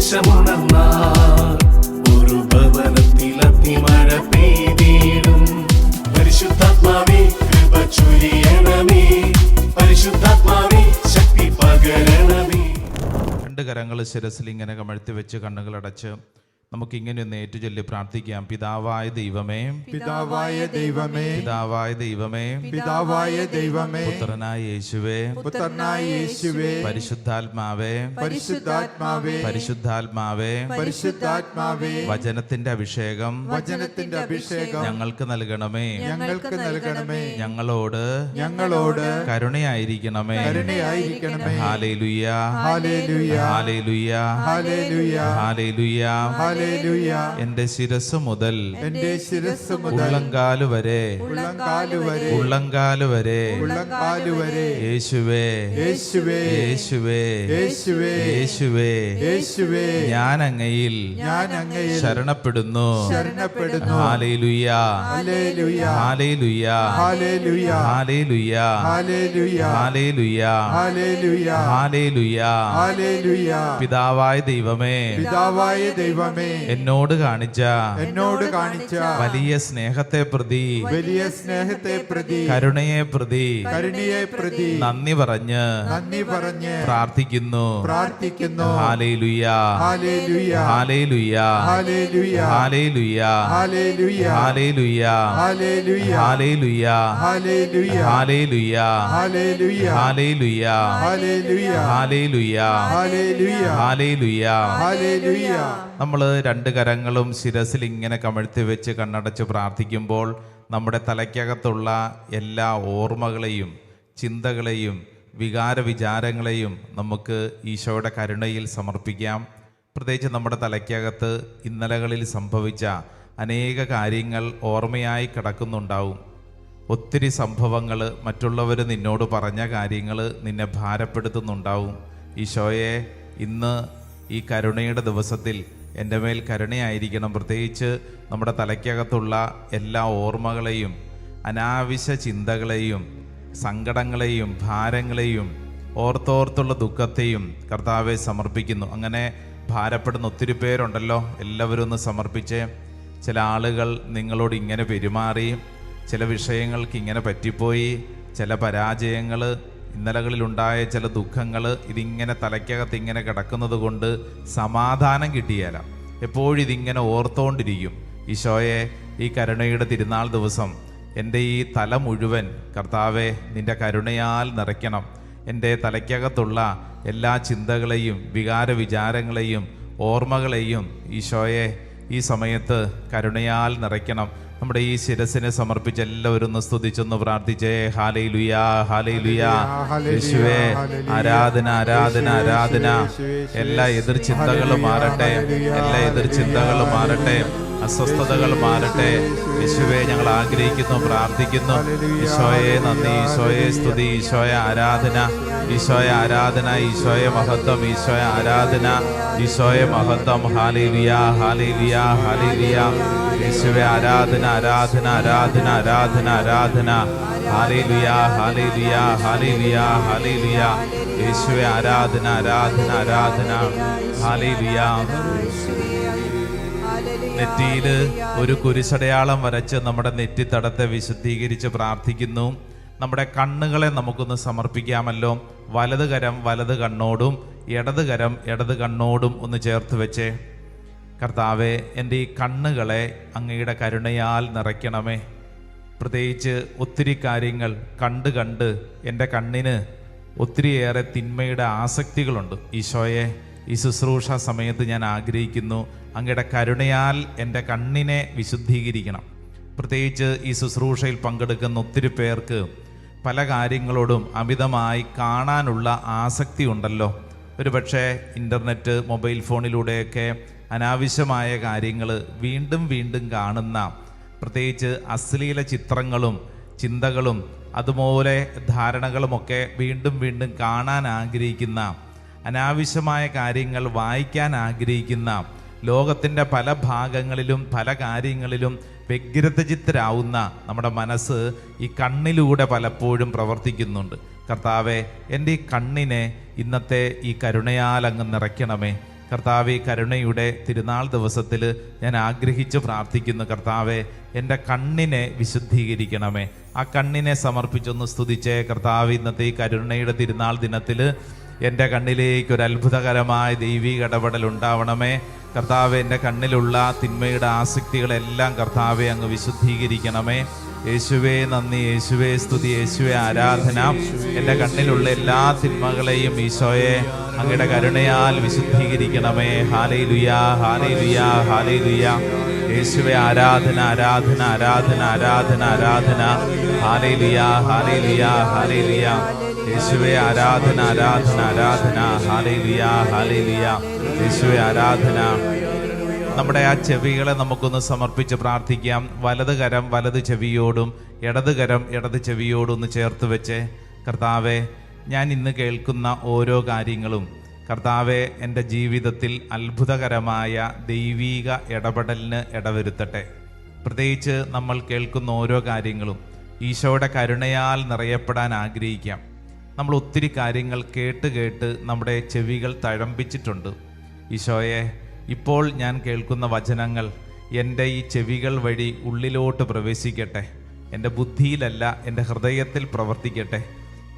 സന്ദേശമുണർന്നാൽ ഒരു ഭവനത്തിൽ അഗ്നിമഴ പെയ്തിടും. പരിശുദ്ധാത്മാവേ കൃപ ചൊരിയണമേ, പരിശുദ്ധാത്മാവേ ശക്തി പകരണമേ. രണ്ട് കരങ്ങൾ ശിരസിൽ ഇങ്ങനെ കമഴ്ത്തി വെച്ച് കണ്ണുകളടച്ച് നമുക്കിങ്ങനെ ഒന്ന് ഏറ്റുചൊല്ലി പ്രാർത്ഥിക്കാം. പിതാവായ ദൈവമേ, പിതാവായ ദൈവമേ, പിതാവായ ദൈവമേ, പിതാവായ ദൈവമേ, പുത്രനായ യേശുവേ, പുത്രനായ യേശുവേ, പരിശുദ്ധാത്മാവേ, പരിശുദ്ധാത്മാവേ, പരിശുദ്ധാത്മാവേ, പരിശുദ്ധാത്മാവേ, വചനത്തിന്റെ അഭിഷേകം വചനത്തിന്റെ അഭിഷേകം ഞങ്ങൾക്ക് നൽകണമേ. ഞങ്ങൾക്ക് നൽകണമേ. ഞങ്ങളോട് കരുണയായിരിക്കണമേ. കരുണയായിരിക്കണമേ. ഹല്ലേലൂയ, ഹല്ലേലൂയ, ഹല്ലേലൂയ, ഹല്ലേലൂയ, ഹല്ലേലൂയ. ഹല്ലേലൂയ. എന്റെ ശിരസ് മുതൽ എന്റെ ശിരസ് മുതൽ ഉള്ളങ്കാല് വരെ, ഉള്ളങ്കാല് വരെ, ഉള്ളങ്കാല് വരെ, ഉള്ളങ്കാല് വരെ, യേശുവേ, യേശുവേ, യേശുവേ, യേശുവേ, യേശുവേ, യേശുവേ, ഞാൻ അങ്ങയിൽ ശരണപ്പെടുന്നു. ശരണപ്പെടുന്നു. ഹല്ലേലൂയ, ഹല്ലേലൂയ, ഹല്ലേലൂയ, ഹല്ലേലൂയ, ഹല്ലേലൂയ, ഹല്ലേലൂയ, ഹല്ലേലൂയ, ഹല്ലേലൂയ, ഹല്ലേലൂയ. ഹല്ലേലൂയ. പിതാവായ ദൈവമേ, പിതാവായ ദൈവമേ, എന്നോട് കാണിച്ച വലിയ സ്നേഹത്തെ പ്രതി, വലിയ സ്നേഹത്തെ പ്രതി, കരുണയെ പ്രതി, കരുണയെ പ്രതി നന്ദി പറഞ്ഞ് പ്രാർത്ഥിക്കുന്നു. ഹല്ലേലൂയ, ഹല്ലേലൂയ, ഹല്ലേലൂയ, ഹല്ലേലൂയ, ഹല്ലേലൂയ, ഹല്ലേലൂയ, ഹല്ലേലൂയ, ഹല്ലേലൂയ, ഹല്ലേലൂയ, ഹല്ലേലൂയ, ഹല്ലേലൂയ, ഹല്ലേലൂയ, ഹല്ലേലൂയ, ഹല്ലേലൂയ, ഹല്ലേലൂയ, ഹല്ലേലൂയ, ഹല്ലേലൂയ. ഹല്ലേലൂയ. നമ്മൾ രണ്ട് കരങ്ങളും ശിരസിൽ ഇങ്ങനെ കമഴ്ത്തി വെച്ച് കണ്ണടച്ച് പ്രാർത്ഥിക്കുമ്പോൾ നമ്മുടെ തലയ്ക്കകത്തുള്ള എല്ലാ ഓർമ്മകളെയും ചിന്തകളെയും വികാര വിചാരങ്ങളെയും നമുക്ക് ഈശോയുടെ കരുണയിൽ സമർപ്പിക്കാം. പ്രത്യേകിച്ച് നമ്മുടെ തലയ്ക്കകത്ത് ഇന്നലകളിൽ സംഭവിച്ച അനേക കാര്യങ്ങൾ ഓർമ്മയായി കിടക്കുന്നുണ്ടാവും. ഒത്തിരി സംഭവങ്ങൾ, മറ്റുള്ളവർ നിന്നോട് പറഞ്ഞ കാര്യങ്ങൾ നിന്നെ ഭാരപ്പെടുത്തുന്നുണ്ടാവും. ഈശോയെ, ഇന്ന് ഈ കരുണയുടെ ദിവസത്തിൽ എൻ്റെ മേൽ കരുണയായിരിക്കണം. പ്രത്യേകിച്ച് നമ്മുടെ തലയ്ക്കകത്തുള്ള എല്ലാ ഓർമ്മകളെയും അനാവശ്യ ചിന്തകളെയും സങ്കടങ്ങളെയും ഭാരങ്ങളെയും ഓർത്തോർത്തുള്ള ദുഃഖത്തെയും കർത്താവെ സമർപ്പിക്കുന്നു. അങ്ങനെ ഭാരപ്പെടുന്ന ഒത്തിരി പേരുണ്ടല്ലോ, എല്ലാവരും ഒന്ന് സമർപ്പിച്ചേ. ചില ആളുകൾ നിങ്ങളോട് ഇങ്ങനെ പെരുമാറി, ചില വിഷയങ്ങൾക്ക് ഇങ്ങനെ പറ്റിപ്പോയി, ചില പരാജയങ്ങൾ, ഇന്നലകളിലുണ്ടായ ചില ദുഃഖങ്ങൾ, ഇതിങ്ങനെ തലയ്ക്കകത്ത് ഇങ്ങനെ കിടക്കുന്നത് കൊണ്ട് സമാധാനം കിട്ടിയാല. എപ്പോഴും ഇതിങ്ങനെ ഓർത്തോണ്ടിരിക്കും. ഈശോയെ, ഈ കരുണയുടെ തിരുനാൾ ദിവസം എൻ്റെ ഈ തല മുഴുവൻ കർത്താവെ നിൻ്റെ കരുണയാൽ നിറയ്ക്കണം. എൻ്റെ തലയ്ക്കകത്തുള്ള എല്ലാ ചിന്തകളെയും വികാര വിചാരങ്ങളെയും ഓർമ്മകളെയും ഈശോയെ ഈ സമയത്ത് കരുണയാൽ നിറയ്ക്കണം. നമ്മുടെ ഈ ശിരസിനെ സമർപ്പിച്ച് എല്ലാവരും ഒന്ന് സ്തുതിച്ചൊന്ന് പ്രാർത്ഥിച്ചേ. Hallelujah, hallelujah. യേശുവേ, ആരാധന, ആരാധന, ആരാധന. എല്ലാ എതിർ ചിന്തകളും മാറട്ടെ, എല്ലാ എതിർ ചിന്തകളും മാറട്ടെ, അസ്വസ്ഥതകൾ മാറട്ടെ. യേശുവേ, ഞങ്ങൾ ആഗ്രഹിക്കുന്നു, പ്രാർത്ഥിക്കുന്നു. ഈശോയെ നന്ദി, ഈശോയെ സ്തുതി, ഈശോയെ ആരാധന, ഈശോയെ ആരാധന, ഈശോയെ മഹത്വം, ഈശോയെ ആരാധന, ഈശോയെ മഹത്വം. ഹല്ലേലൂയ, ഹല്ലേലൂയ, ഹല്ലേലൂയ. യേശുവേ, ആരാധന, ആരാധന, ആരാധന, ആരാധന, ആരാധന. ഹല്ലേലൂയ, ഹല്ലേലൂയ, ഹല്ലേലൂയ, ഹല്ലേലൂയ. യേശുവേ, ആരാധന, ആരാധന, ആരാധന. ഹല്ലേലൂയ. നെറ്റിയിൽ ഒരു കുരിശടയാളം വരച്ച് നമ്മുടെ നെറ്റിത്തടത്തെ വിശുദ്ധീകരിച്ച് പ്രാർത്ഥിക്കുന്നു. നമ്മുടെ കണ്ണുകളെ നമുക്കൊന്ന് സമർപ്പിക്കാമല്ലോ. വലത് കരം വലത് കണ്ണോടും ഇടത് കരം ഇടത് കണ്ണോടും ഒന്ന് ചേർത്ത് വെച്ചേ. കർത്താവെ, എൻ്റെ ഈ കണ്ണുകളെ അങ്ങയുടെ കരുണയാൽ നിറയ്ക്കണമേ. പ്രത്യേകിച്ച് ഒത്തിരി കാര്യങ്ങൾ കണ്ട് എൻ്റെ കണ്ണിന് ഒത്തിരിയേറെ തിന്മയുടെ ആസക്തികളുണ്ട്. ഈശോയെ, ഈ ശുശ്രൂഷ സമയത്ത് ഞാൻ ആഗ്രഹിക്കുന്നു, അങ്ങയുടെ കരുണയാൽ എൻ്റെ കണ്ണിനെ വിശുദ്ധീകരിക്കണം. പ്രത്യേകിച്ച് ഈ ശുശ്രൂഷയിൽ പങ്കെടുക്കുന്ന ഒത്തിരി പേർക്ക് പല കാര്യങ്ങളോടും അമിതമായി കാണാനുള്ള ആസക്തി ഉണ്ടല്ലോ. ഒരുപക്ഷെ ഇൻ്റർനെറ്റ്, മൊബൈൽ ഫോണിലൂടെയൊക്കെ അനാവശ്യമായ കാര്യങ്ങൾ വീണ്ടും വീണ്ടും കാണുന്ന, പ്രത്യേകിച്ച് അശ്ലീല ചിത്രങ്ങളും ചിന്തകളും അതുപോലെ ധാരണകളുമൊക്കെ വീണ്ടും വീണ്ടും കാണാൻ ആഗ്രഹിക്കുന്ന, അനാവശ്യമായ കാര്യങ്ങൾ വായിക്കാൻ ആഗ്രഹിക്കുന്ന, ലോകത്തിൻ്റെ പല ഭാഗങ്ങളിലും പല കാര്യങ്ങളിലും വ്യഗ്രതചിത്തരാവുന്ന നമ്മുടെ മനസ്സ് ഈ കണ്ണിലൂടെ പലപ്പോഴും പ്രവർത്തിക്കുന്നുണ്ട്. കർത്താവെ, എൻ്റെ ഈ കണ്ണിനെ ഇന്നത്തെ ഈ കരുണയാൽ അങ്ങ് നിറയ്ക്കണമേ. കർത്താവെ, കരുണയുടെ തിരുനാൾ ദിവസത്തിൽ ഞാൻ ആഗ്രഹിച്ച് പ്രാർത്ഥിക്കുന്നു. കർത്താവെ, എൻ്റെ കണ്ണിനെ വിശുദ്ധീകരിക്കണമേ. ആ കണ്ണിനെ സമർപ്പിച്ചൊന്ന് സ്തുതിച്ചേ. കർത്താവ്, ഇന്നത്തെ ഈ കരുണയുടെ തിരുനാൾ ദിനത്തിൽ എൻ്റെ കണ്ണിലേക്ക് ഒരു അത്ഭുതകരമായ ദൈവിക ഇടപെടൽ ഉണ്ടാവണമേ. കർത്താവെ, എൻ്റെ കണ്ണിലുള്ള തിന്മയുടെ ആസക്തികളെല്ലാം കർത്താവെ അങ്ങ് വിശുദ്ധീകരിക്കണമേ. യേശുവേ നന്ദി, യേശുവേ സ്തുതി, യേശുവേ ആരാധന. എൻ്റെ കണ്ണിലുള്ള എല്ലാ തിന്മകളെയും ഈശോയെ അങ്ങയുടെ കരുണയാൽ വിശുദ്ധീകരിക്കണമേ. ഹല്ലേലൂയ, ഹല്ലേലൂയ, ഹല്ലേലൂയ. യേശുവേ ആരാധന, ആരാധന, ആരാധന, ആരാധന, ആരാധന. ഹല്ലേലൂയ, ഹല്ലേലൂയ, ഹല്ലേലൂയ. യേശുവേ ആരാധന, ആരാധന, ആരാധന. Hallelujah, hallelujah. യേശുവേ ആരാധന. നമ്മുടെ ആ ചെവികളെ നമുക്കൊന്ന് സമർപ്പിച്ച് പ്രാർത്ഥിക്കാം. വലത് കരം വലത് ചെവിയോടും ഇടത് കരം ഇടത് ചെവിയോടും ഒന്ന് ചേർത്ത് വെച്ച്, കർത്താവെ, ഞാൻ ഇന്ന് കേൾക്കുന്ന ഓരോ കാര്യങ്ങളും കർത്താവെ എൻ്റെ ജീവിതത്തിൽ അത്ഭുതകരമായ ദൈവീക ഇടപെടലിന് ഇടവരുത്തട്ടെ. പ്രത്യേകിച്ച് നമ്മൾ കേൾക്കുന്ന ഓരോ കാര്യങ്ങളും ഈശോയുടെ കരുണയാൽ നിറയപ്പെടാൻ ആഗ്രഹിക്കാം. നമ്മൾ ഒത്തിരി കാര്യങ്ങൾ കേട്ട് നമ്മുടെ ചെവികൾ തഴമ്പിച്ചിട്ടുണ്ട്. ഈശോയെ, ഇപ്പോൾ ഞാൻ കേൾക്കുന്ന വചനങ്ങൾ എൻ്റെ ഈ ചെവികൾ വഴി ഉള്ളിലോട്ട് പ്രവേശിക്കട്ടെ. എൻ്റെ ബുദ്ധിയിലല്ല, എൻ്റെ ഹൃദയത്തിൽ പ്രവർത്തിക്കട്ടെ.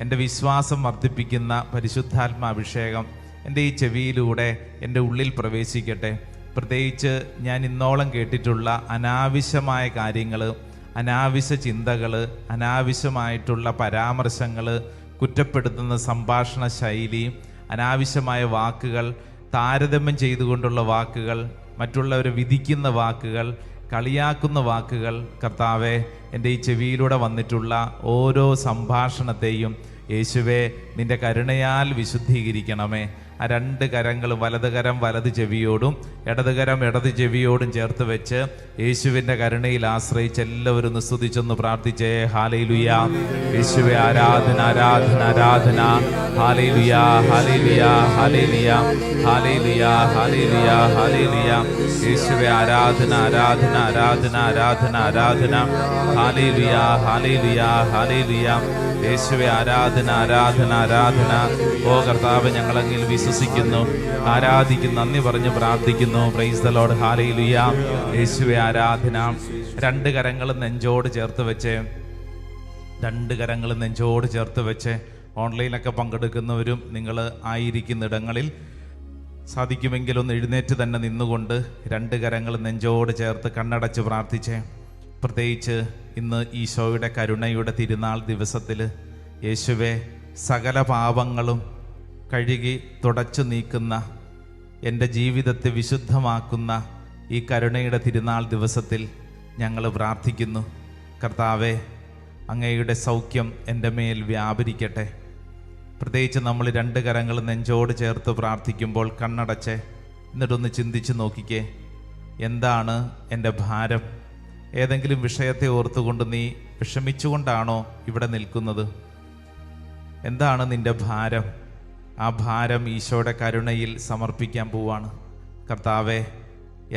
എൻ്റെ വിശ്വാസം വർദ്ധിപ്പിക്കുന്ന പരിശുദ്ധാത്മാഭിഷേകം എൻ്റെ ഈ ചെവിയിലൂടെ എൻ്റെ ഉള്ളിൽ പ്രവേശിക്കട്ടെ. പ്രത്യേകിച്ച് ഞാൻ ഇന്നോളം കേട്ടിട്ടുള്ള അനാവശ്യമായ കാര്യങ്ങൾ, അനാവശ്യ ചിന്തകൾ, അനാവശ്യമായിട്ടുള്ള പരാമർശങ്ങൾ, കുറ്റപ്പെടുത്തുന്ന സംഭാഷണ ശൈലി, അനാവശ്യമായ വാക്കുകൾ, താരതമ്യം ചെയ്തുകൊണ്ടുള്ള വാക്കുകൾ, മറ്റുള്ളവരെ വിധിക്കുന്ന വാക്കുകൾ, കളിയാക്കുന്ന വാക്കുകൾ, കർത്താവെ, എൻ്റെ ഈ ചെവിയിലൂടെ വന്നിട്ടുള്ള ഓരോ സംഭാഷണത്തെയും യേശുവേ നിൻ്റെ കരുണയാൽ വിശുദ്ധീകരിക്കണമേ. ആ രണ്ട് കരങ്ങളും വലത് കരം വലത് ചെവിയോടും ഇടത് കരം ഇടത് ചെവിയോടും ചേർത്ത് വെച്ച് യേശുവിൻ്റെ കരുണയിൽ ആശ്രയിച്ച് എല്ലാവരും ഒന്ന് സ്തുതിച്ചൊന്ന് പ്രാർത്ഥിച്ചേ. ഹല്ലേലൂയ. യേശുവേ ആരാധന, ആരാധന, ആരാധന. ഹല്ലേലൂയ, ഹല്ലേലൂയ, ഹല്ലേലൂയ, ഹല്ലേലൂയ, ഹല്ലേലൂയ, ഹല്ലേലൂയ. യേശുവേ ആരാധന, ആരാധന, ആരാധന, ആരാധന, ആരാധന. ഹല്ലേലൂയ, ഹല്ലേലൂയ, ഹല്ലേലൂയ. യേശുവേ ആരാധന, ആരാധന, ആരാധന. ഓ കർത്താവ്, ഞങ്ങളങ്ങിൽ വിശ്വസിക്കുന്നു, ആരാധിക്കുന്നു, നന്ദി പറഞ്ഞ് പ്രാർത്ഥിക്കുന്നു. Praise the Lord. ഹല്ലേലൂയ. യേശുവേ ആരാധന. രണ്ട് കരങ്ങളും നെഞ്ചോട് ചേർത്ത് വെച്ച്, രണ്ട് കരങ്ങളും നെഞ്ചോട് ചേർത്ത് വെച്ച് ഓൺലൈനൊക്കെ പങ്കെടുക്കുന്നവരും നിങ്ങൾ ആയിരിക്കുന്നിടങ്ങളിൽ സാധിക്കുമെങ്കിൽ ഒന്ന് എഴുന്നേറ്റ് തന്നെ നിന്നുകൊണ്ട് രണ്ട് കരങ്ങൾ നെഞ്ചോട് ചേർത്ത് കണ്ണടച്ച് പ്രാർത്ഥിച്ചേ. പ്രത്യേകിച്ച് ഇന്ന് ഈശോയുടെ കരുണയുടെ തിരുനാൾ ദിവസത്തിൽ യേശുവേ, സകല പാപങ്ങളും കഴുകി തുടച്ചു നീക്കുന്ന, എൻ്റെ ജീവിതത്തെ വിശുദ്ധമാക്കുന്ന ഈ കരുണയുടെ തിരുനാൾ ദിവസത്തിൽ ഞങ്ങൾ പ്രാർത്ഥിക്കുന്നു. കർത്താവെ, അങ്ങയുടെ സൗഖ്യം എൻ്റെ മേൽ വ്യാപരിക്കട്ടെ. പ്രത്യേകിച്ച് നമ്മൾ രണ്ട് കരങ്ങൾ നെഞ്ചോട് ചേർത്ത് പ്രാർത്ഥിക്കുമ്പോൾ കണ്ണടച്ച് എന്നിട്ടൊന്ന് ചിന്തിച്ച് നോക്കിക്കേ. എന്താണ് എൻ്റെ ഭാരം? ഏതെങ്കിലും വിഷയത്തെ ഓർത്തുകൊണ്ട് നീ വിഷമിച്ചുകൊണ്ടാണോ ഇവിടെ നിൽക്കുന്നത്? എന്താണ് നിൻ്റെ ഭാരം? ആ ഭാരം ഈശോയുടെ കരുണയിൽ സമർപ്പിക്കാൻ പോവാണ്. കർത്താവെ,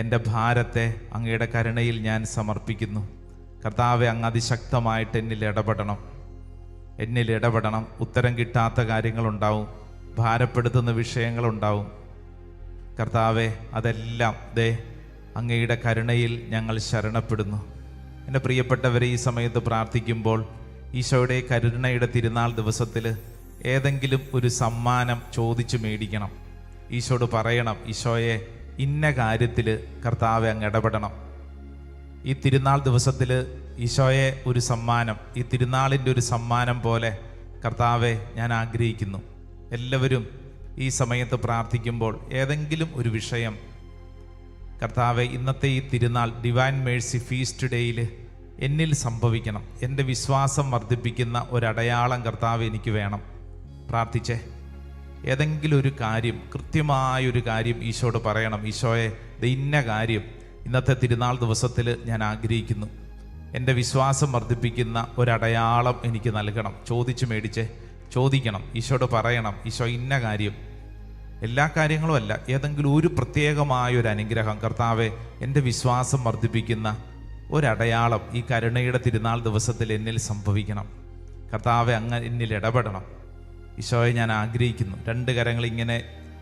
എൻ്റെ ഭാരത്തെ അങ്ങയുടെ കരുണയിൽ ഞാൻ സമർപ്പിക്കുന്നു. കർത്താവെ, അങ്ങ് അതിശക്തമായിട്ട് എന്നിൽ ഇടപെടണം. ഉത്തരം കിട്ടാത്ത കാര്യങ്ങളുണ്ടാവും, ഭാരപ്പെടുത്തുന്ന വിഷയങ്ങളുണ്ടാവും. കർത്താവെ, അതെല്ലാം അങ്ങയുടെ കരുണയിൽ ഞങ്ങൾ ശരണപ്പെടുന്നു. എൻ്റെ പ്രിയപ്പെട്ടവരെ, ഈ സമയത്ത് പ്രാർത്ഥിക്കുമ്പോൾ ഈശോയുടെ കരുണയുടെ തിരുനാൾ ദിവസത്തിൽ ഏതെങ്കിലും ഒരു സമ്മാനം ചോദിച്ചു മേടിക്കണം. ഈശോട് പറയണം, ഈശോയെ, ഇന്ന കാര്യത്തിൽ കർത്താവെ അങ്ങ് ഇടപെടണം. ഈ തിരുനാൾ ദിവസത്തിൽ ഈശോയെ ഒരു സമ്മാനം, ഈ തിരുനാളിൻ്റെ ഒരു സമ്മാനം പോലെ കർത്താവെ ഞാൻ ആഗ്രഹിക്കുന്നു. എല്ലാവരും ഈ സമയത്ത് പ്രാർത്ഥിക്കുമ്പോൾ ഏതെങ്കിലും ഒരു വിഷയം, കർത്താവെ, ഇന്നത്തെ ഈ തിരുനാൾ ഡിവൈൻ മേഴ്സി ഫീസ്റ്റ് ഡേയിൽ എന്നിൽ സംഭവിക്കണം. എൻ്റെ വിശ്വാസം വർദ്ധിപ്പിക്കുന്ന ഒരടയാളം കർത്താവ് എനിക്ക് വേണം. പ്രാർത്ഥിച്ചേ. ഏതെങ്കിലും ഒരു കാര്യം, കൃത്യമായൊരു കാര്യം ഈശോട് പറയണം. ഈശോയെ, ഇന്ന കാര്യം ഇന്നത്തെ തിരുനാൾ ദിവസത്തിൽ ഞാൻ ആഗ്രഹിക്കുന്നു. എൻ്റെ വിശ്വാസം വർദ്ധിപ്പിക്കുന്ന ഒരടയാളം എനിക്ക് നൽകണം. ചോദിച്ചു മേടിച്ചേ, ചോദിക്കണം, ഈശോട് പറയണം, ഈശോ ഇന്ന കാര്യം. എല്ലാ കാര്യങ്ങളും അല്ല, ഏതെങ്കിലും ഒരു പ്രത്യേകമായൊരു അനുഗ്രഹം, കർത്താവെ, എൻ്റെ വിശ്വാസം വർദ്ധിപ്പിക്കുന്ന ഒരടയാളം ഈ കരുണയുടെ തിരുനാൾ ദിവസത്തിൽ എന്നിൽ സംഭവിക്കണം. കർത്താവെ, അങ്ങ് എന്നിൽ ഇടപെടണം. ഈശോയെ, ഞാൻ ആഗ്രഹിക്കുന്നു. രണ്ട് കരങ്ങൾ ഇങ്ങനെ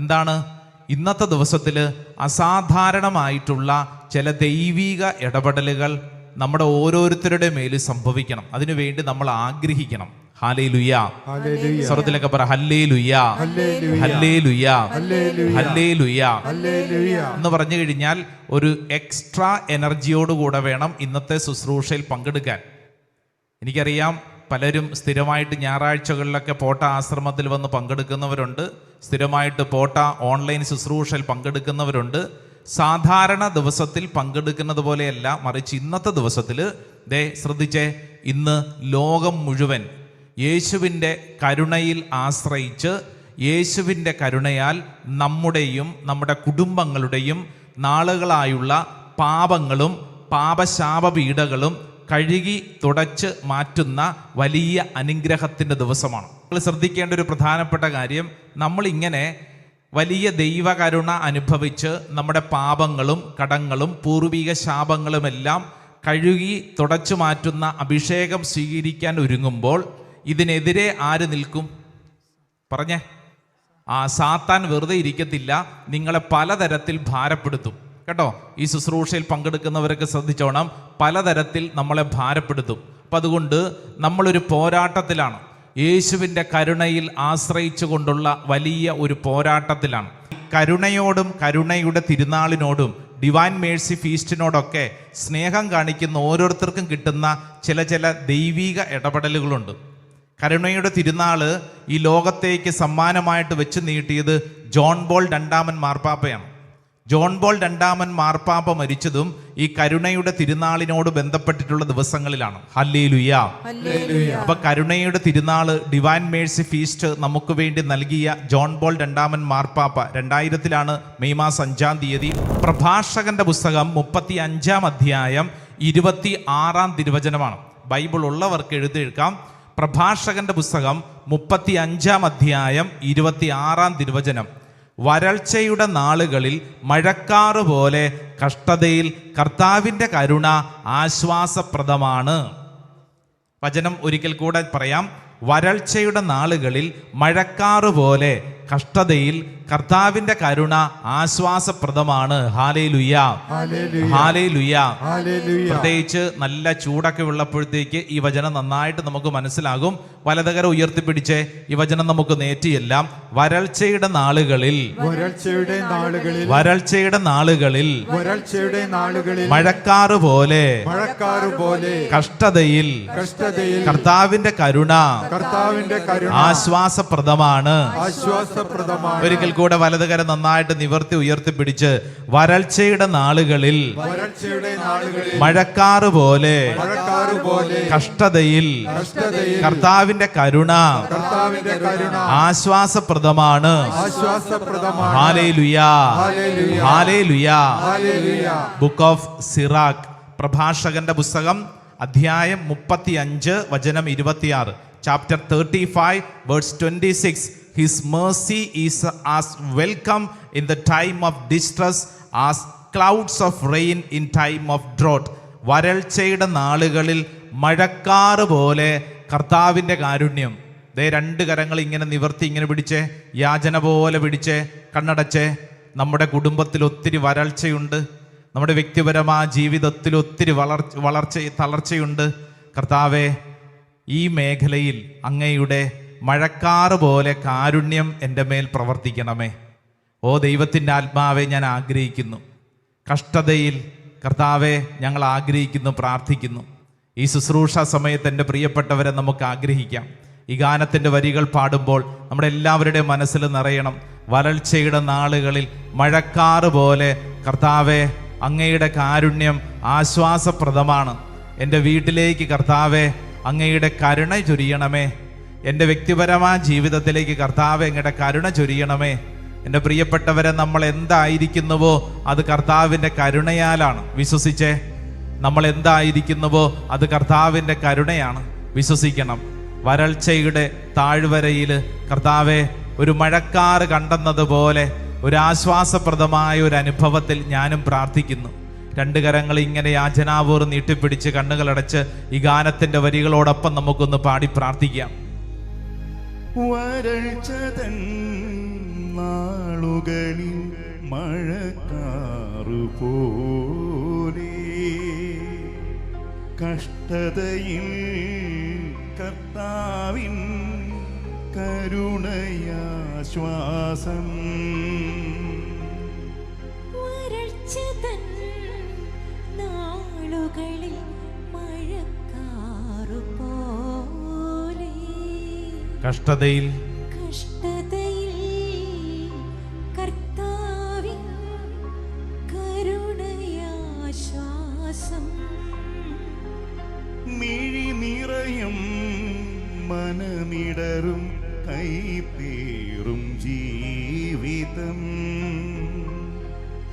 എന്താണ്? ഇന്നത്തെ ദിവസത്തിൽ അസാധാരണമായിട്ടുള്ള ചില ദൈവിക ഇടപെടലുകൾ നമ്മുടെ ഓരോരുത്തരുടെ മേൽ സംഭവിക്കണം. അതിനുവേണ്ടി നമ്മൾ ആഗ്രഹിക്കണം. ഹല്ലേലൂയ. സ്വർഗ്ഗത്തിലൊക്കെ പറ ഹല്ലേലൂയ, ഹല്ലേലൂയ, ഹല്ലേലൂയ എന്ന് പറഞ്ഞു കഴിഞ്ഞാൽ ഒരു എക്സ്ട്രാ എനർജിയോടുകൂടെ വേണം ഇന്നത്തെ ശുശ്രൂഷയിൽ പങ്കെടുക്കാൻ. എനിക്കറിയാം പലരും സ്ഥിരമായിട്ട് ഞായറാഴ്ചകളിലൊക്കെ പോട്ട ആശ്രമത്തിൽ വന്ന് പങ്കെടുക്കുന്നവരുണ്ട്, സ്ഥിരമായിട്ട് പോട്ട ഓൺലൈൻ ശുശ്രൂഷയിൽ പങ്കെടുക്കുന്നവരുണ്ട്. സാധാരണ ദിവസത്തിൽ പങ്കെടുക്കുന്നത് പോലെയല്ല, മറിച്ച് ഇന്നത്തെ ദിവസത്തിൽ ശ്രദ്ധിച്ചേ, ഇന്ന് ലോകം മുഴുവൻ യേശുവിൻ്റെ കരുണയിൽ ആശ്രയിച്ച് യേശുവിൻ്റെ കരുണയാൽ നമ്മുടെയും നമ്മുടെ കുടുംബങ്ങളുടെയും നാളുകളായുള്ള പാപങ്ങളും പാപശാപപീഠകളും കഴുകി തുടച്ച് മാറ്റുന്ന വലിയ അനുഗ്രഹത്തിൻ്റെ ദിവസമാണ്. നമ്മൾ ശ്രദ്ധിക്കേണ്ട ഒരു പ്രധാനപ്പെട്ട കാര്യം, നമ്മളിങ്ങനെ വലിയ ദൈവകരുണ അനുഭവിച്ച് നമ്മുടെ പാപങ്ങളും കടങ്ങളും പൂർവിക ശാപങ്ങളുമെല്ലാം കഴുകി തുടച്ചു മാറ്റുന്ന അഭിഷേകം സ്വീകരിക്കാൻ ഒരുങ്ങുമ്പോൾ ഇതിനെതിരെ ആര് നിൽക്കും? പറഞ്ഞേ. സാത്താൻ വെറുതെ ഇരിക്കത്തില്ല, നിങ്ങളെ പലതരത്തിൽ ഭാരപ്പെടുത്തും കേട്ടോ. ഈ ശുശ്രൂഷയിൽ പങ്കെടുക്കുന്നവരൊക്കെ ശ്രദ്ധിച്ചോണം, പലതരത്തിൽ നമ്മളെ ഭാരപ്പെടുത്തും. അപ്പം അതുകൊണ്ട് നമ്മളൊരു പോരാട്ടത്തിലാണ്, യേശുവിൻ്റെ കരുണയിൽ ആശ്രയിച്ചു കൊണ്ടുള്ള വലിയ ഒരു പോരാട്ടത്തിലാണ്. കരുണയോടും കരുണയുടെ തിരുനാളിനോടും ഡിവൈൻ മേഴ്സി ഫീസ്റ്റിനോടൊക്കെ സ്നേഹം കാണിക്കുന്ന ഓരോരുത്തർക്കും കിട്ടുന്ന ചില ദൈവിക ഇടപെടലുകളുണ്ട്. കരുണയുടെ തിരുനാള് ഈ ലോകത്തേക്ക് സമ്മാനമായിട്ട് വെച്ച് നീട്ടിയത് ജോൺ പോൾ രണ്ടാമൻ മാർപ്പാപ്പയാണ്. ജോൺ പോൾ രണ്ടാമൻ മാർപ്പാപ്പ മരിച്ചതും ഈ കരുണയുടെ തിരുനാളിനോട് ബന്ധപ്പെട്ടിട്ടുള്ള ദിവസങ്ങളിലാണ്. ഹല്ലേലൂയ. അപ്പൊ കരുണയുടെ തിരുനാള് ഡിവൈൻ മേഴ്സി ഫീസ്റ്റ് നമുക്ക് വേണ്ടി നൽകിയ ജോൺ പോൾ രണ്ടാമൻ മാർപ്പാപ്പ 2000 മെയ് മാസം 5 തീയതി പ്രഭാഷകന്റെ പുസ്തകം 35 അധ്യായം 26 തിരുവചനമാണ്. ബൈബിൾ ഉള്ളവർക്ക് എഴുതിയെടുക്കാം. പ്രഭാഷകന്റെ പുസ്തകം 35 അധ്യായം 26 തിരുവചനം. വരൾച്ചയുടെ നാളുകളിൽ മഴക്കാറ് പോലെ കഷ്ടതയിൽ കർത്താവിൻ്റെ കരുണ ആശ്വാസപ്രദമാണ്. വചനം ഒരിക്കൽ കൂടെ പറയാം. വരൾച്ചയുടെ നാളുകളിൽ മഴക്കാറ് പോലെ കഷ്ടതയിൽ കർത്താവിൻ്റെ കരുണ ആശ്വാസപ്രദമാണ്. ഹല്ലേലൂയ, ഹല്ലേലൂയ. പ്രത്യേകിച്ച് നല്ല ചൂടൊക്കെ ഉള്ളപ്പോഴത്തേക്ക് ഈ വചനം നന്നായിട്ട് നമുക്ക് മനസ്സിലാകും. വലതുകരം ഉയർത്തിപ്പിടിച്ച് ഈ വചനം നമുക്ക് നേറ്റിയെല്ലാം. വരൾച്ചയുടെ നാളുകളിൽ മഴക്കാറ് പോലെ കഷ്ടതയിൽ കർത്താവിന്റെ കരുണ ആശ്വാസപ്രദമാണ്. ഒരിക്കൽ കൂടെ വലതുകരം നന്നായിട്ട് നിവർത്തി ഉയർത്തിപ്പിടിച്ച് വരൾച്ചയുടെ നാളുകളിൽ മഴക്കാറ് പോലെ കഷ്ടതയിൽ കർത്താവിന്റെ കരുണ ആശ്വാസപ്രദമാണ്. ഹല്ലേലൂയ, ഹല്ലേലൂയ. ബുക്ക് ഓഫ് സിറാഖ് പ്രഭാഷകന്റെ പുസ്തകം അധ്യായം 35 വചനം 26. Chapter 35 verse 26. His mercy is as welcome in the time of distress as clouds of rain in time of drought. വരൾച്ചയുടെ നാളുകളിൽ മഴക്കാറ് പോലെ കർത്താവിൻ്റെ കാരുണ്യം. രണ്ട് കരങ്ങൾ ഇങ്ങനെ നിവർത്തി ഇങ്ങനെ പിടിച്ചേ, യാചന പോലെ പിടിച്ചേ, കണ്ണടച്ചേ. നമ്മുടെ കുടുംബത്തിൽ ഒത്തിരി വരൾച്ചയുണ്ട്, നമ്മുടെ വ്യക്തിപരമായ ജീവിതത്തിൽ ഒത്തിരി തളർച്ചയുണ്ട്. കർത്താവേ, ഈ മേഖലയിൽ അങ്ങയുടെ മഴക്കാറ് പോലെ കാരുണ്യം എൻ്റെ മേൽ പ്രവർത്തിക്കണമേ. ഓ ദൈവത്തിൻ്റെ ആത്മാവെ, ഞാൻ ആഗ്രഹിക്കുന്നു. കഷ്ടതയിൽ കർത്താവെ ഞങ്ങൾ ആഗ്രഹിക്കുന്നു, പ്രാർത്ഥിക്കുന്നു. ഈ ശുശ്രൂഷ സമയത്ത് എൻ്റെ പ്രിയപ്പെട്ടവരെ നമുക്ക് ആഗ്രഹിക്കാം. ഈ ഗാനത്തിൻ്റെ വരികൾ പാടുമ്പോൾ നമ്മുടെ എല്ലാവരുടെയും മനസ്സിൽ നിറയണം. വരൾച്ചയുടെ നാളുകളിൽ മഴക്കാറ് പോലെ കർത്താവെ അങ്ങയുടെ കാരുണ്യം ആശ്വാസപ്രദമാണ്. എൻ്റെ വീട്ടിലേക്ക് കർത്താവെ അങ്ങയുടെ കരുണ ചൊരിയണമേ. എൻ്റെ വ്യക്തിപരമായ ജീവിതത്തിലേക്ക് കർത്താവെ അങ്ങയുടെ കരുണ ചൊരിയണമേ. എൻ്റെ പ്രിയപ്പെട്ടവരെ, നമ്മൾ എന്തായിരിക്കുന്നുവോ അത് കർത്താവിൻ്റെ കരുണയാലാണ്. വിശ്വസിച്ചേ, നമ്മൾ എന്തായിരിക്കുന്നുവോ അത് കർത്താവിൻ്റെ കരുണയാണ്. വിശ്വസിക്കണം. വരൾച്ചയുടെ താഴ്വരയിൽ കർത്താവെ ഒരു മഴക്കാറ് കണ്ടെന്നതുപോലെ ഒരു ആശ്വാസപ്രദമായ ഒരു അനുഭവത്തിൽ ഞാനും പ്രാർത്ഥിക്കുന്നു. രണ്ട് കരങ്ങൾ ഇങ്ങനെ യാചനാപൂർവ്വം നീട്ടിപ്പിടിച്ച് കണ്ണുകളടച്ച് ഈ ഗാനത്തിൻ്റെ വരികളോടൊപ്പം നമുക്കൊന്ന് പാടി പ്രാർത്ഥിക്കാം. വരൾച്ചതൻ നാളുകളിൽ മഴക്കാറുപോലെ കഷ്ടതയിൽ കർത്താവിൻ കരുണയാശ്വാസം. വരൾച്ചതൻ നാളുകളിൽ മഴക്കാറുപോലെ കഷ്ടതയിൽ കർത്താവിൻ കരുണയാശ്വാസം. മിഴി നിറയും മനമിടറും കൈപ്പേറും ജീവിതം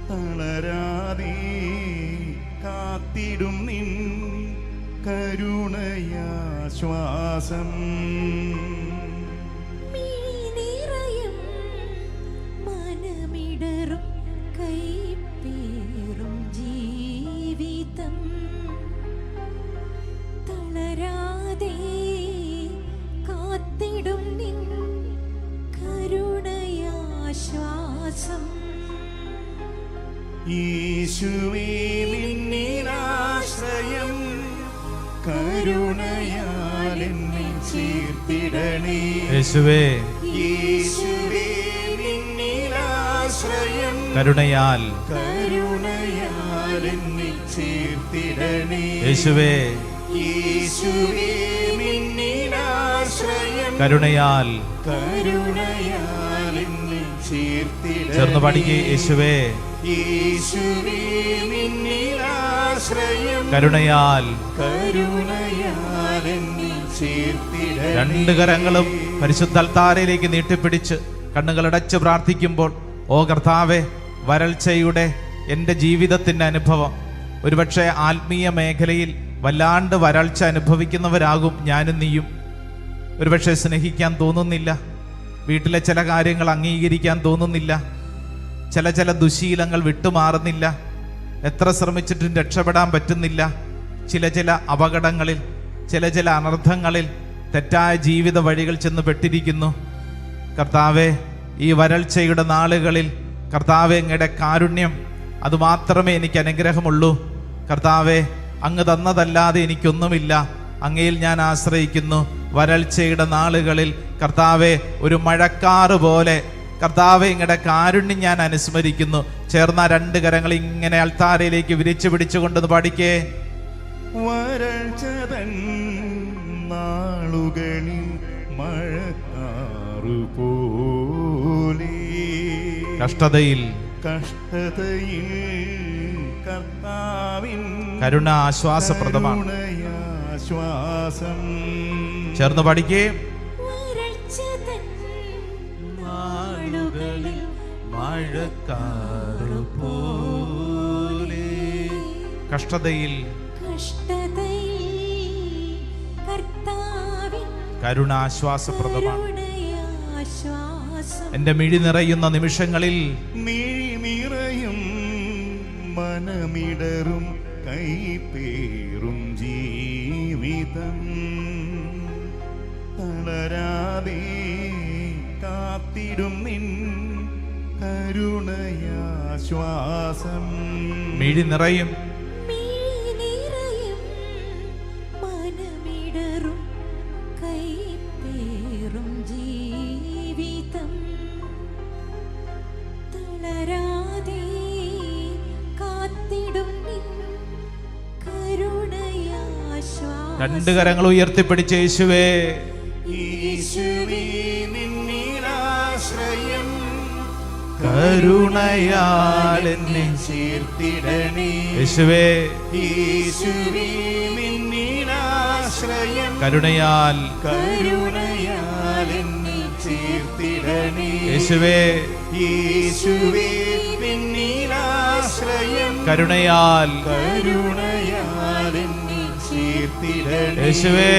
തളരാതെ കാത്തിടും നിൻ കരുണയാശ്വാസം. മിഴിനിറയും മനമിടറും കൈപ്പേറും ജീവിതം തളരാതെ കാത്തിടും നിൻ കരുണയാശ്വാസം. യേശുവേ നിന്നിലാശ്രയം കരുണയാൽ എന്നെ ചേർത്തിടണേ. യേശുവേ യേശുവേ നിന്നിലാശ്രയം കരുണയാൽ കരുണയാൽ എന്നെ ചേർത്തിടണേ. യേശുവേ യേശുവേ നിന്നിലാശ്രയം കരുണയാൽ കരുണയാൽ എന്നെ ചേർത്തിടണേ. ചേർന്ന് പാടിക്കേ. യേശുവേ യേശുവേ നിന്നിലാശ്രയം കരുണയാൽ. കരുണയാൽ എന്നെ ചേർത്തിടണേ. രണ്ട് കരങ്ങളും പരിശുദ്ധ അൽത്താരയിലേക്ക് നീട്ടിപ്പിടിച്ച് കണ്ണുകളടച്ച് പ്രാർത്ഥിക്കുമ്പോൾ, ഓ കർത്താവേ, വരൾച്ചയുടെ എൻ്റെ ജീവിതത്തിൻ്റെ അനുഭവം, ഒരുപക്ഷെ ആത്മീയ മേഖലയിൽ വല്ലാണ്ട് വരൾച്ച അനുഭവിക്കുന്നവരാകും ഞാനും നീയും. ഒരുപക്ഷെ സ്നേഹിക്കാൻ തോന്നുന്നില്ല, വീട്ടിലെ ചില കാര്യങ്ങൾ അംഗീകരിക്കാൻ തോന്നുന്നില്ല, ചില ദുശീലങ്ങൾ വിട്ടുമാറുന്നില്ല, എത്ര ശ്രമിച്ചിട്ടും രക്ഷപ്പെടാൻ പറ്റുന്നില്ല, ചില അപകടങ്ങളിൽ, ചില അനർത്ഥങ്ങളിൽ, തെറ്റായ ജീവിത വഴികൾ ചെന്ന് പെട്ടിരിക്കുന്നു. കർത്താവെ, ഈ വരൾച്ചയുടെ നാളുകളിൽ കർത്താവെ, അങ്ങയുടെ കാരുണ്യം അതുമാത്രമേ എനിക്ക് അനുഗ്രഹമുള്ളൂ. കർത്താവെ, അങ്ങ് തന്നതല്ലാതെ എനിക്കൊന്നുമില്ല, അങ്ങയിൽ ഞാൻ ആശ്രയിക്കുന്നു. വരൾച്ചയുടെ നാളുകളിൽ കർത്താവെ, ഒരു മഴക്കാറ് പോലെ കർത്താവെ, അങ്ങയുടെ കാരുണ്യം ഞാൻ അനുസ്മരിക്കുന്നു. ചേർന്ന രണ്ട് കരങ്ങൾ ഇങ്ങനെ അൾത്താരയിലേക്ക് വിരിച്ചു പിടിച്ചുകൊണ്ടെന്ന് പാടിക്കേ. വരൾച്ചതൻ നാളുകളിൽ മഴക്കാറുപോലെ കഷ്ടതയിൽ കർത്താവിൻ കരുണ ആശ്വാസപ്രദമാണ്. കരുണയാശ്വാസം. ചേർന്ന് പാടിക്കേ. വരൾച്ചതൻ നാളുകളിൽ മഴക്കാറുപോലെ കഷ്ടതയിൽ കർത്താവിൻ കരുണാശ്വാസപ്രദമാണ്. കരുണയാശ്വാസം. എന്റെ മിഴി നിറയുന്ന നിമിഷങ്ങളിൽ മിഴി നിറയും മനമിടറും കൈപ്പേറും ജീവിതം തളരാതെ കാത്തിടും നിൻ കരുണയാശ്വാസം. മിഴി നിറയും മിഴിനിറയും മനമിടറും കൈപ്പേറും ജീവിതം തളരാതെ കാത്തിടും നിൻ കരുണയാശ്വാസം. രണ്ട് കരങ്ങൾ ഉയർത്തിപ്പിടിച്ച് യേശുവേ, യേശുവേ നിന്നിലാശ്രയം കരുണയാൽ എന്നെ ചേർത്തിടണേ. യേശുവേ, യേശുവേ നിന്നിലാശ്രയം കരുണയാൽ കരുണയാൽ എന്നെ ചേർത്തിടണേ. യേശുവേ, യേശുവേ നിന്നിലാശ്രയം കരുണയാൽ കരുണയാൽ എന്നെ ചേർത്തിടണേ. യേശുവേ,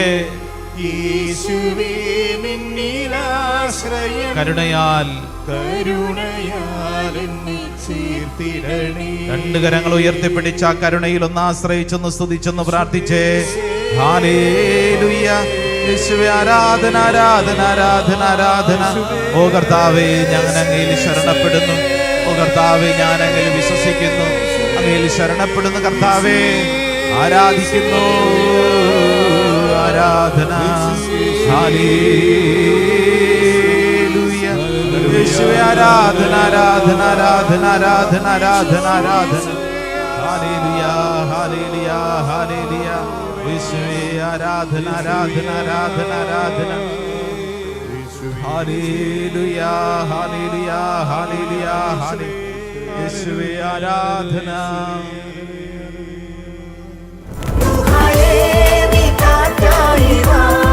യേശുവേ നിന്നിലാശ്രയം കരുണയാൽ കരുണയാൽ എന്നെ ചേർത്തിടണേ. രണ്ട് കരങ്ങൾ ഉയർത്തിപ്പിടിച്ച ആ കരുണയിൽ ഒന്ന് ആശ്രയിച്ചൊന്ന് സ്തുതിച്ചൊന്ന് പ്രാർത്ഥിച്ചേ. ഹല്ലേലൂയ, യേശുവേ ആരാധന ആരാധന ആരാധന ആരാധന. ഓ കർത്താവേ, ഞാൻ അങ്ങയിൽ ശരണപ്പെടുന്നു. ഓ കർത്താവേ, ഞാൻ അങ്ങയിൽ വിശ്വസിക്കുന്നു. അങ്ങയിൽ ശരണപ്പെടുന്നു കർത്താവേ. ആരാധിക്കുന്നു. ആരാധന. ഹല്ലേലൂയ. യേശുവേ ആരാധന ആരാധന ആരാധന ആരാധന ആരാധന ആരാധന. ഹല്ലേലൂയ ഹല്ലേലൂയ ഹല്ലേലൂയ. യേശുവേ ആരാധന ആരാധന ആരാധന ആരാധന. ഹല്ലേലൂയ ഹല്ലേലൂയ ഹല്ലേലൂയ ഹല്ലേലൂയ. യേശുവേ ആരാധന. Hare Mikatayiva